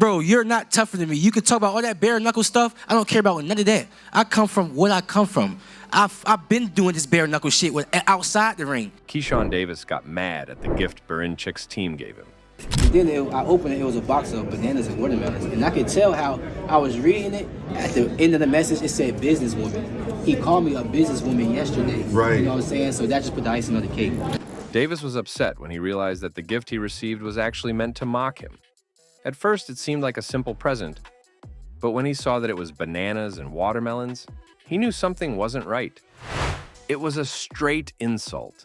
Bro, you're not tougher than me. You can talk about all that bare knuckle stuff. I don't care about none of that. I come from what I come from. I've been doing this bare knuckle shit outside the ring. Keyshawn Davis got mad at the gift Berinchyks' team gave him. And then I opened it, it was a box of bananas and watermelons. And I could tell how I was reading it. At the end of the message, it said businesswoman. He called me a businesswoman yesterday. Right. You know what I'm saying? So that just put the icing on the cake. Davis was upset when he realized that the gift he received was actually meant to mock him. At first, it seemed like a simple present, but when he saw that it was bananas and watermelons, he knew something wasn't right. It was a straight insult.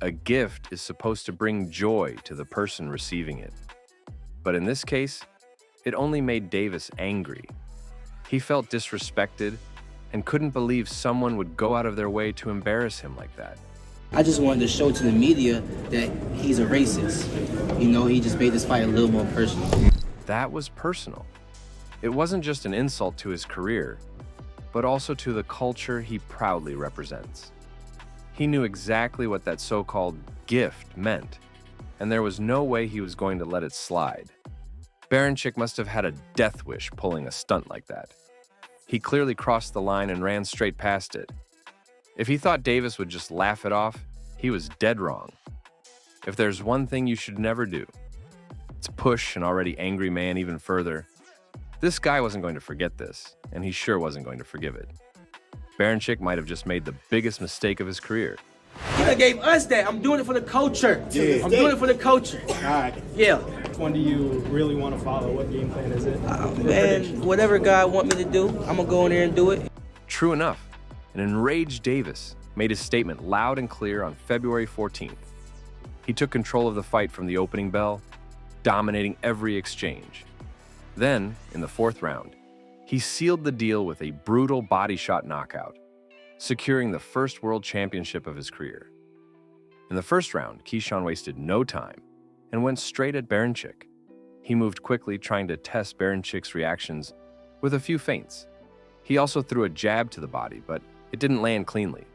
A gift is supposed to bring joy to the person receiving it. But in this case, it only made Davis angry. He felt disrespected and couldn't believe someone would go out of their way to embarrass him like that. I just wanted to show to the media that he's a racist. You know, he just made this fight a little more personal. That was personal. It wasn't just an insult to his career, but also to the culture he proudly represents. He knew exactly what that so-called gift meant, and there was no way he was going to let it slide. Berinchyk must have had a death wish pulling a stunt like that. He clearly crossed the line and ran straight past it. If he thought Davis would just laugh it off, he was dead wrong. If there's one thing you should never do, it's push an already angry man even further. This guy wasn't going to forget this, and he sure wasn't going to forgive it. Berinchyk might have just made the biggest mistake of his career. He gave us that. I'm doing it for the culture. Yeah. I'm doing it for the culture. All right. Yeah. Which one do you really want to follow? What game plan is it? Man, whatever God want me to do, I'm going to go in there and do it. True enough, an enraged Davis made his statement loud and clear on February 14th. He took control of the fight from the opening bell, dominating every exchange. Then, in the fourth round, he sealed the deal with a brutal body shot knockout, securing the first world championship of his career. In the first round, Keyshawn wasted no time and went straight at Berinchyk. He moved quickly, trying to test Berinchyks' reactions with a few feints. He also threw a jab to the body, but it didn't land cleanly.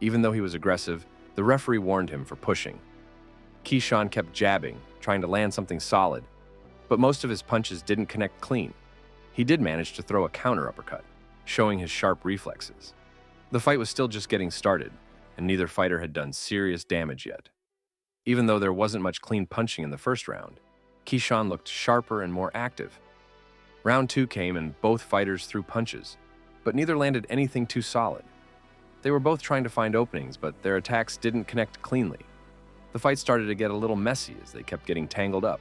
Even though he was aggressive, the referee warned him for pushing. Keyshawn kept jabbing, trying to land something solid, but most of his punches didn't connect clean. He did manage to throw a counter uppercut, showing his sharp reflexes. The fight was still just getting started, and neither fighter had done serious damage yet. Even though there wasn't much clean punching in the first round, Keyshawn looked sharper and more active. Round 2 came and both fighters threw punches, but neither landed anything too solid. They were both trying to find openings, but their attacks didn't connect cleanly. The fight started to get a little messy as they kept getting tangled up.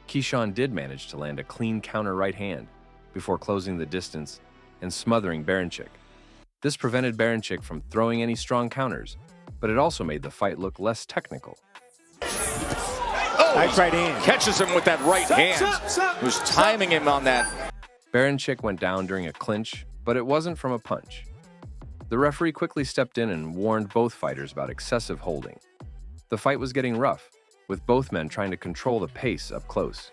Keyshawn did manage to land a clean counter right hand before closing the distance and smothering Berinchyk. This prevented Berinchyk from throwing any strong counters, but it also made the fight look less technical. Oh, Nice right hand. catches him with that right hand. Was timing him on that. Berinchyk went down during a clinch, but it wasn't from a punch. The referee quickly stepped in and warned both fighters about excessive holding. The fight was getting rough, with both men trying to control the pace up close.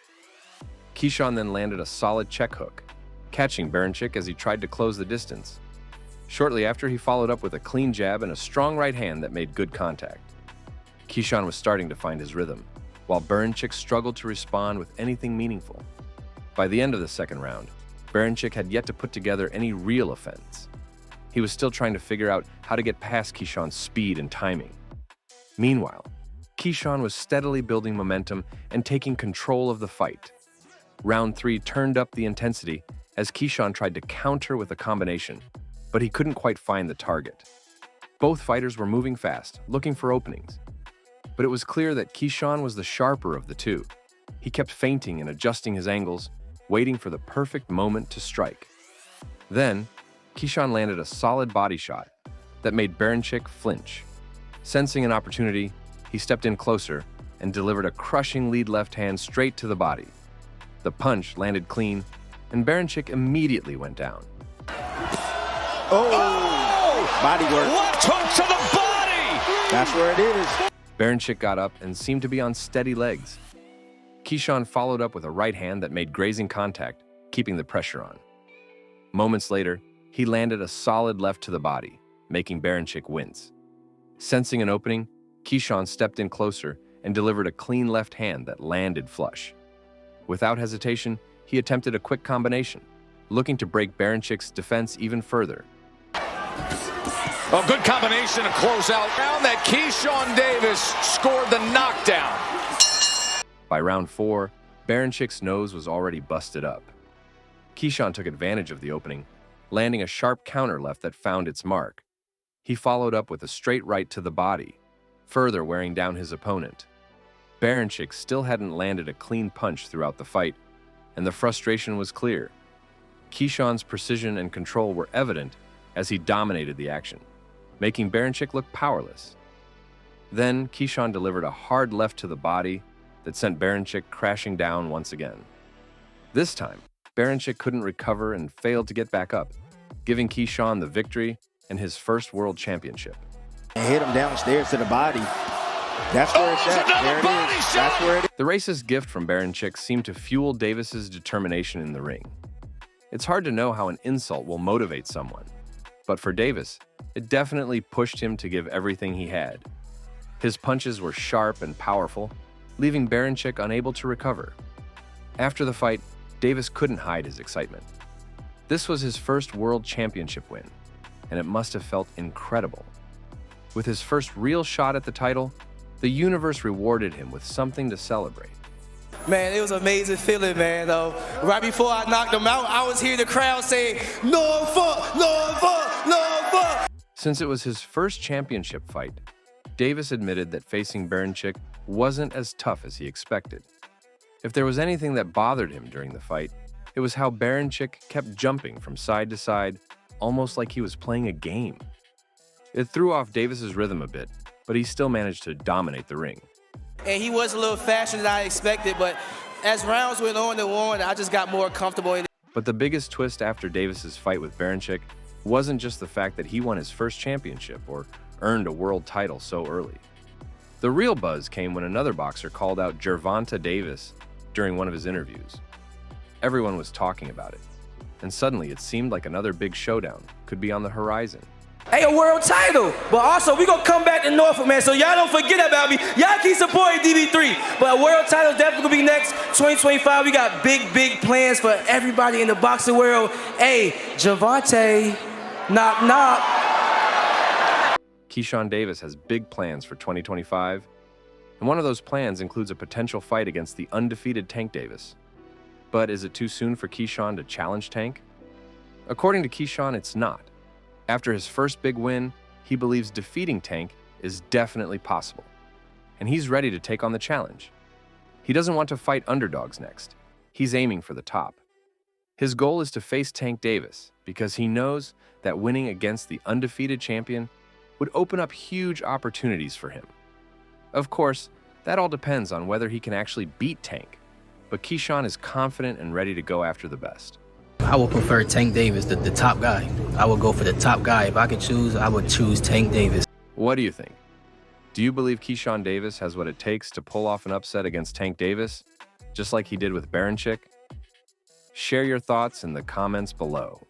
Keyshawn then landed a solid check hook, catching Berinchyk as he tried to close the distance. Shortly after, he followed up with a clean jab and a strong right hand that made good contact. Keyshawn was starting to find his rhythm, while Berinchyk struggled to respond with anything meaningful. By the end of the second round, Berinchyk had yet to put together any real offense. He was still trying to figure out how to get past Keyshawn's speed and timing. Meanwhile, Keyshawn was steadily building momentum and taking control of the fight. Round 3 turned up the intensity as Keyshawn tried to counter with a combination, but he couldn't quite find the target. Both fighters were moving fast, looking for openings. But it was clear that Keyshawn was the sharper of the two. He kept feinting and adjusting his angles, waiting for the perfect moment to strike. Then, Keyshawn landed a solid body shot that made Berinchyk flinch. Sensing an opportunity, he stepped in closer and delivered a crushing lead left hand straight to the body. The punch landed clean, and Berinchyk immediately went down. Oh! Body work. Left hook to the body! That's where it is. Berinchyk got up and seemed to be on steady legs. Keyshawn followed up with a right hand that made grazing contact, keeping the pressure on. Moments later, he landed a solid left to the body, making Berinchyk wince. Sensing an opening, Keyshawn stepped in closer and delivered a clean left hand that landed flush. Without hesitation, he attempted a quick combination, looking to break Berinchyks' defense even further. A good combination to close out. Found that Keyshawn Davis scored the knockdown. By round 4, Berinchyks' nose was already busted up. Keyshawn took advantage of the opening, landing a sharp counter left that found its mark. He followed up with a straight right to the body, further wearing down his opponent. Berinchyk still hadn't landed a clean punch throughout the fight, and the frustration was clear. Keyshawn's precision and control were evident as he dominated the action, making Berinchyk look powerless. Then, Keyshawn delivered a hard left to the body that sent Berinchyk crashing down once again. This time, Berinchyk couldn't recover and failed to get back up, giving Keyshawn the victory and his first world championship. And hit him downstairs to the body. That's where it's at. There it is. That's where it is. The racist gift from Berinchyk seemed to fuel Davis's determination in the ring. It's hard to know how an insult will motivate someone, but for Davis, it definitely pushed him to give everything he had. His punches were sharp and powerful, leaving Berinchyk unable to recover. After the fight, Davis couldn't hide his excitement. This was his first world championship win, and it must have felt incredible. With his first real shot at the title, the universe rewarded him with something to celebrate. Man, it was an amazing feeling, man, though. Right before I knocked him out, I was hearing the crowd saying, "No fuck, no fuck, no fuck." Since it was his first championship fight, Davis admitted that facing Berinchyk wasn't as tough as he expected. If there was anything that bothered him during the fight, it was how Berinchyk kept jumping from side to side, almost like he was playing a game. It threw off Davis's rhythm a bit, but he still managed to dominate the ring. And he was a little faster than I expected, but as rounds went on, I just got more comfortable in it. But the biggest twist after Davis's fight with Berinchyk wasn't just the fact that he won his first championship or earned a world title so early. The real buzz came when another boxer called out Gervonta Davis during one of his interviews. Everyone was talking about it, and suddenly it seemed like another big showdown could be on the horizon. Hey, a world title. But also, we gonna come back to Norfolk, man, so y'all don't forget about me. Y'all keep supporting DB3. But a world title definitely gonna be next 2025. We got big, big plans for everybody in the boxing world. Hey, Gervonta, knock, knock. Keyshawn Davis has big plans for 2025, and one of those plans includes a potential fight against the undefeated Tank Davis. But is it too soon for Keyshawn to challenge Tank? According to Keyshawn, it's not. After his first big win, he believes defeating Tank is definitely possible, and he's ready to take on the challenge. He doesn't want to fight underdogs next. He's aiming for the top. His goal is to face Tank Davis because he knows that winning against the undefeated champion would open up huge opportunities for him. Of course, that all depends on whether he can actually beat Tank, but Keyshawn is confident and ready to go after the best. I would prefer Tank Davis, the top guy. I would go for the top guy. If I could choose, I would choose Tank Davis. What do you think? Do you believe Keyshawn Davis has what it takes to pull off an upset against Tank Davis, just like he did with Berinchyk? Share your thoughts in the comments below.